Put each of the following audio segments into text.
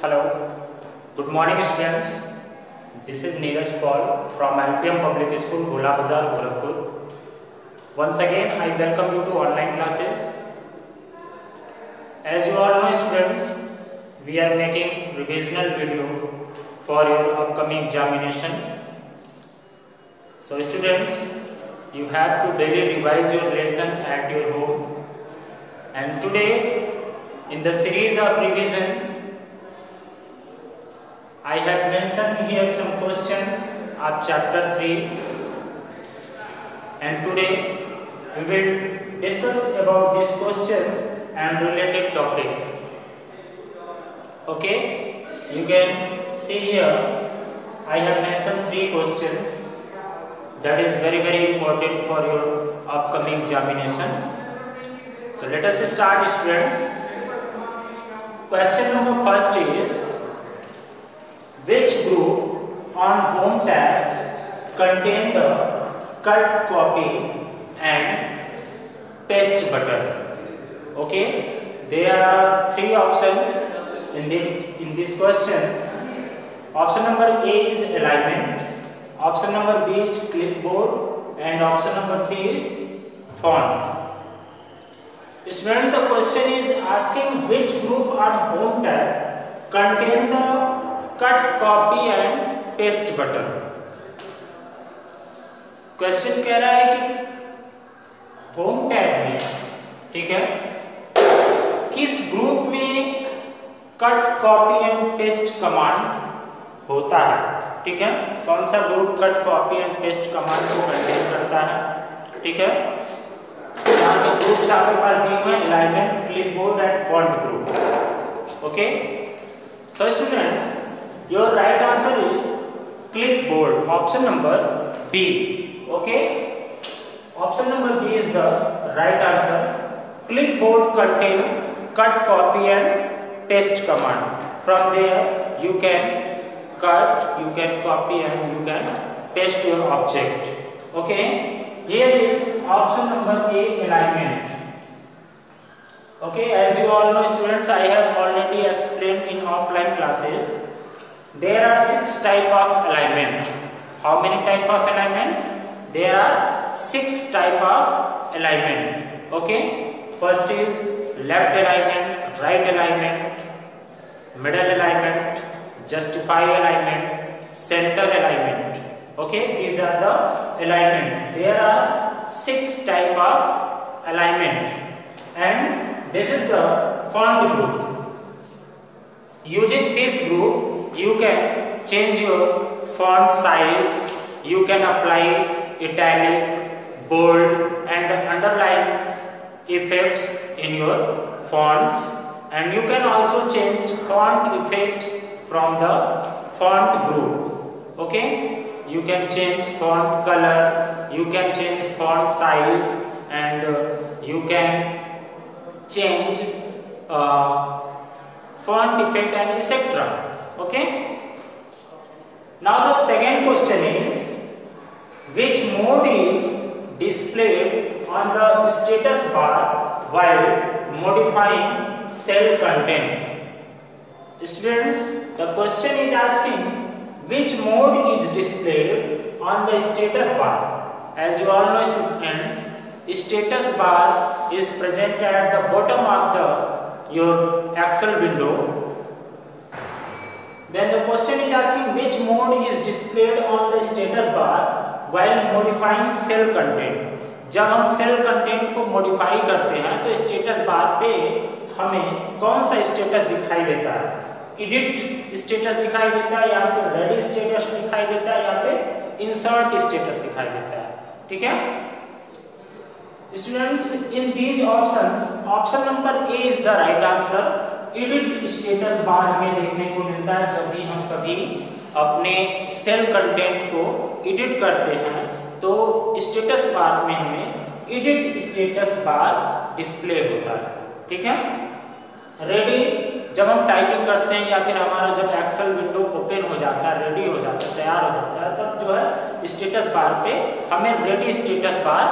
Hello, good morning students. This is Neeraj Paul from LPM Public School, Gola Bazar, Gorakhpur. Once again, I welcome you to online classes. As you all know students, we are making revisional video for your upcoming examination. So students, you have to daily revise your lesson at your home. And today, in the series of revision, I have mentioned here some questions of chapter 3, and today we will discuss about these questions and related topics. Okay, you can see here I have mentioned 3 questions that is very important for your upcoming examination. So let us start, students. Question number first is, which group on home tab contain the cut, copy and paste button? Okay, there are 3 options in these questions. Option number A is alignment, option number B is clipboard, and option number C is font. Student, the question is asking which group on home tab contain the cut, copy and paste button. Question कह रहा है कि home tab में, ठीक है, किस group में cut, copy and paste command होता है. ठीक है, कौन सा group cut, copy and paste command को कंटेन करता है. ठीक है, यहाँ पे ग्रुप्स आपके पास दिए हुए हैं, alignment, clipboard and font group. Okay, so students, your right answer is clipboard, option number B. Okay, option number B is the right answer. Clipboard contain cut, copy and paste command. From there you can cut, you can copy and you can paste your object. Okay, here is option number A, alignment. Okay, as you all know students, I have already explained in offline classes. There are 6 type of alignment. How many type of alignment? There are 6 type of alignment. Okay, first is left alignment, right alignment, middle alignment, justify alignment, center alignment. Okay, these are the alignment. There are 6 type of alignment, and this is the font group. Using this group, you can change your font size, you can apply italic, bold and underline effects in your fonts, and you can also change font effects from the font group. Okay, you can change font color, you can change font size, and you can change font effect and etc. Okay, now the second question is, which mode is displayed on the status bar while modifying cell content? Students, the question is asking which mode is displayed on the status bar. As you all know students, status bar is present at the bottom of your Excel window. Then the question is asking which mode is displayed on the status bar while modifying cell content. जब हम cell content को modify करते हैं तो status bar पे हमें कौन सा स्टेटस दिखाई देता है? एडिट स्टेटस दिखाई देता है, या फिर रेडी स्टेटस दिखाई देता है, या फिर इंसर्ट स्टेटस दिखाई देता है. ठीक है students, in these options, option number A is the right answer. Edit status bar हमें देखने को मिलता है जब भी हम कभी अपने सेल कंटेंट को एडिट करते हैं, तो स्टेटस बार में हमें एडिट स्टेटस बार डिस्प्ले होता है. ठीक है, रेडी जब हम टाइपिंग करते हैं या फिर हमारा जब एक्सेल विंडो ओपन हो जाता है, रेडी हो जाता है, तैयार हो जाता है, तब जो है स्टेटस बार पे हमें रेडी स्टेटस बार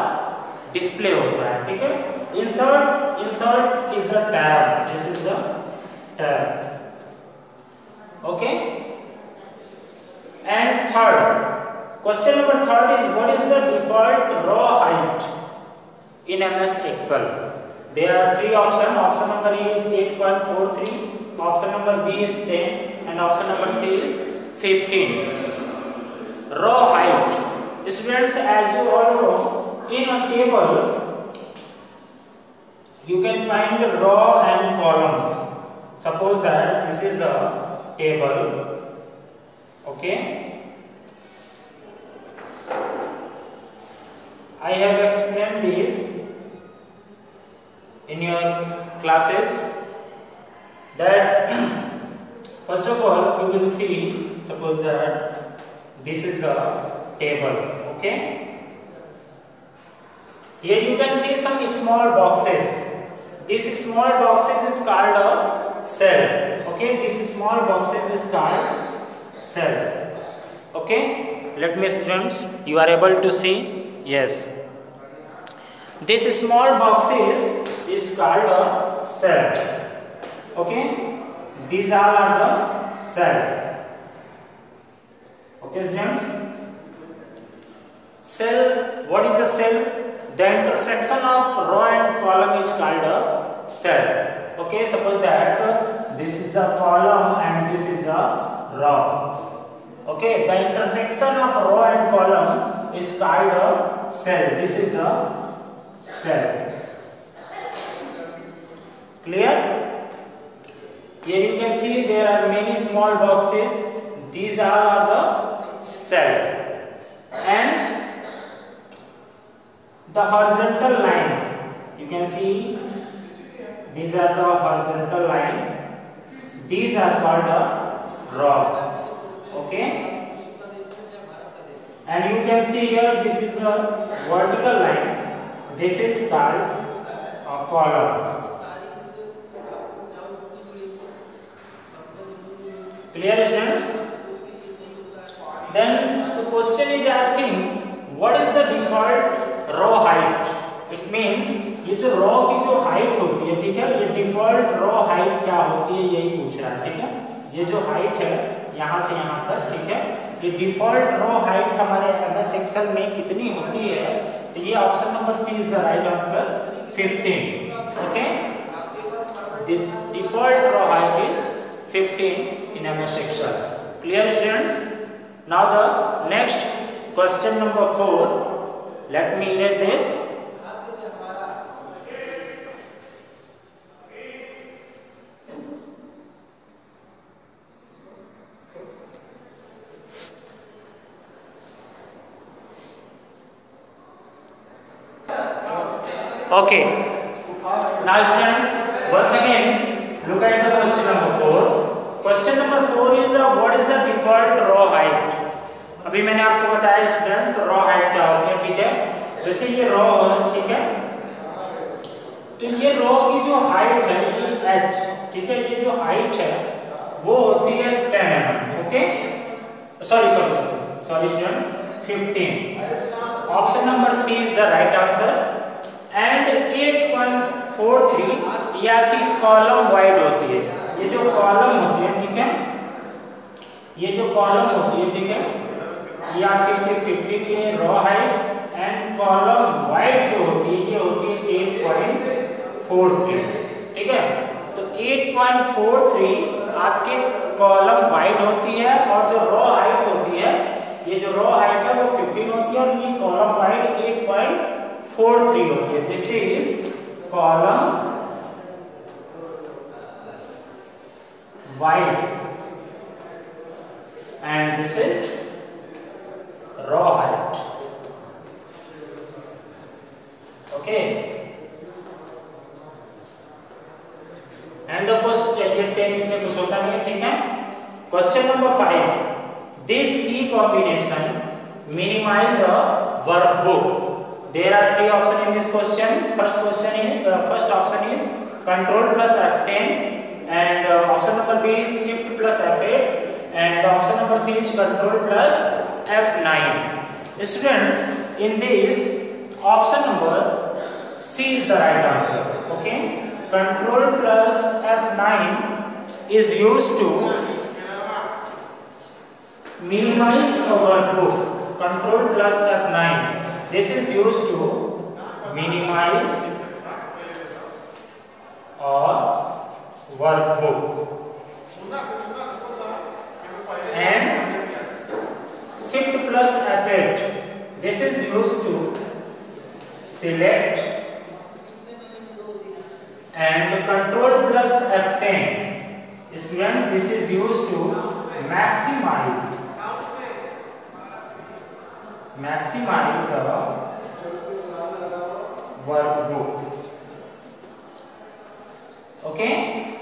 डिस्प्ले होता है. ठीक है, insert is a tab. This is the tab. Okay. And third, question number third is what is the default row height in MS Excel? There are three options. Option number A is 8.43, option number B is 10, and option number C is 15. Row height. Students, as you all know, in a table you can find row and columns. Suppose that this is a table. Okay, I have explained this in your classes that first of all you will see, suppose that this is the table. Okay, here you can see some small boxes. This small boxes is called a cell. Okay, this small boxes is called cell. Okay, let me, students, you are able to see? Yes, this small boxes is called a cell. Okay, these all are the cell. Okay, students, cell, what is a cell? The intersection of row and column is called a cell. Okay, suppose that this is a column and this is a row. Okay, the intersection of row and column is called a cell. This is a cell. Clear? Here you can see there are many small boxes. These are the cell. And the horizontal line, you can see these are the horizontal line. These are called a row. Okay, and you can see here this is a vertical line. This is called a column. Clear, students? Then the question is asking what is the default row height. It means ये जो रो की जो height होती है, ठीक है, ये default row height क्या होती है यही पूछ रहा है. ठीक है, ये जो हाइट है यहाँ से यहाँ तक, ठीक है, ये डिफॉल्ट रो हाइट हमारे MS एक्सेल में कितनी होती है? तो ये option number C is the right answer, 15. Okay, the default row height is 15 in MS Excel. Clear, students? Now the next question number 4. Let me erase this. Okay. Now, students, once again, look at the question number 4. Question number 4 is what is the default row height? अभी मैंने आपको बताया students raw height क्या होती है. ठीक है, जैसे ये रॉ है, ठीक है, तो ये रॉ की जो हाइट है ये h, ठीक है, ये जो हाइट है वो होती है 10 mm. Okay, sorry students, 15. Option number C is the right answer. And 8.43 ये आपकी कॉलम वाइड होती है. ये जो कॉलम होती है, ठीक है, ये जो कॉलम होती है, ठीक है, ये आपके 15 ये raw height. And column wide जो होती है ये होती है 8.43. ठीक है, तो 8.43 आपके कॉलम वाइड होती है और जो रॉ हाइट होती है, ये जो रॉ हाइट है वो 15 होती है और ये कॉलम वाइड 8.43 होती है. This is column wide and this is row height. Okay, and the question, ये 10 इसमें कुछ होता नहीं है. ठीक है, question number 5. This key combination minimize a workbook. There are 3 option in this question. First option is control plus F10 and option number B is shift plus F8 and option number C is control plus F9. Students, in this option number C is the right answer. Okay, control plus F9 is used to minimize our book. Control plus F9. This is used to minimize our workbook. And shift plus F8. This is used to select. And control plus F10. Student, this is used to maximize our workbook. Okay,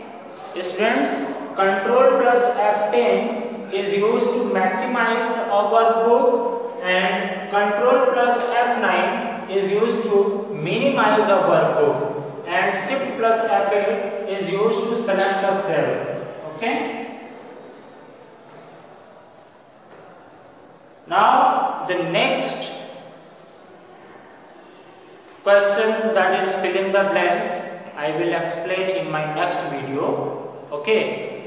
students, control plus F10 is used to maximize our workbook, and control plus F9 is used to minimize our workbook, and shift plus F8 is used to select a cell. Okay. Now the next question, that is fill in the blanks, I will explain in my next video. Okay.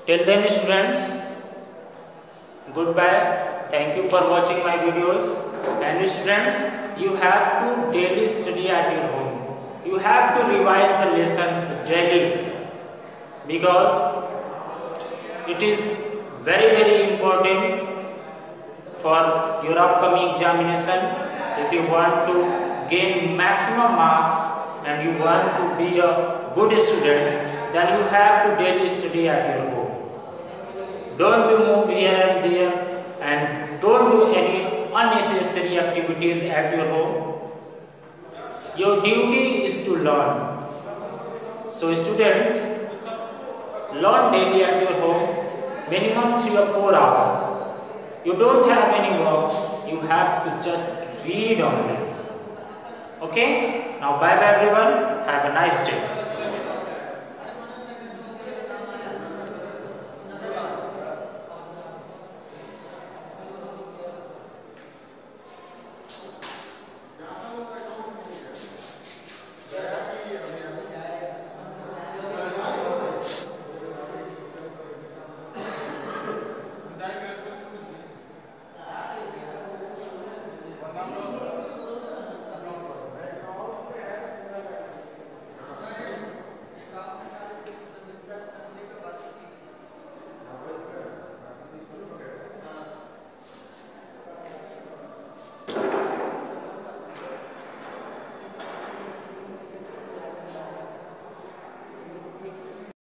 Till then students, goodbye. Thank you for watching my videos. And students, you have to daily study at your home. You have to revise the lessons daily, because it is very important for your upcoming examination. If you want to gain maximum marks and you want to be a good student, then you have to daily study at your home. Don't be move here and there, and don't do any unnecessary activities at your home. Your duty is to learn. So students, learn daily at your home, minimum 3 or 4 hours. You don't have any work, you have to just read only. Okay, now bye bye everyone, have a nice day.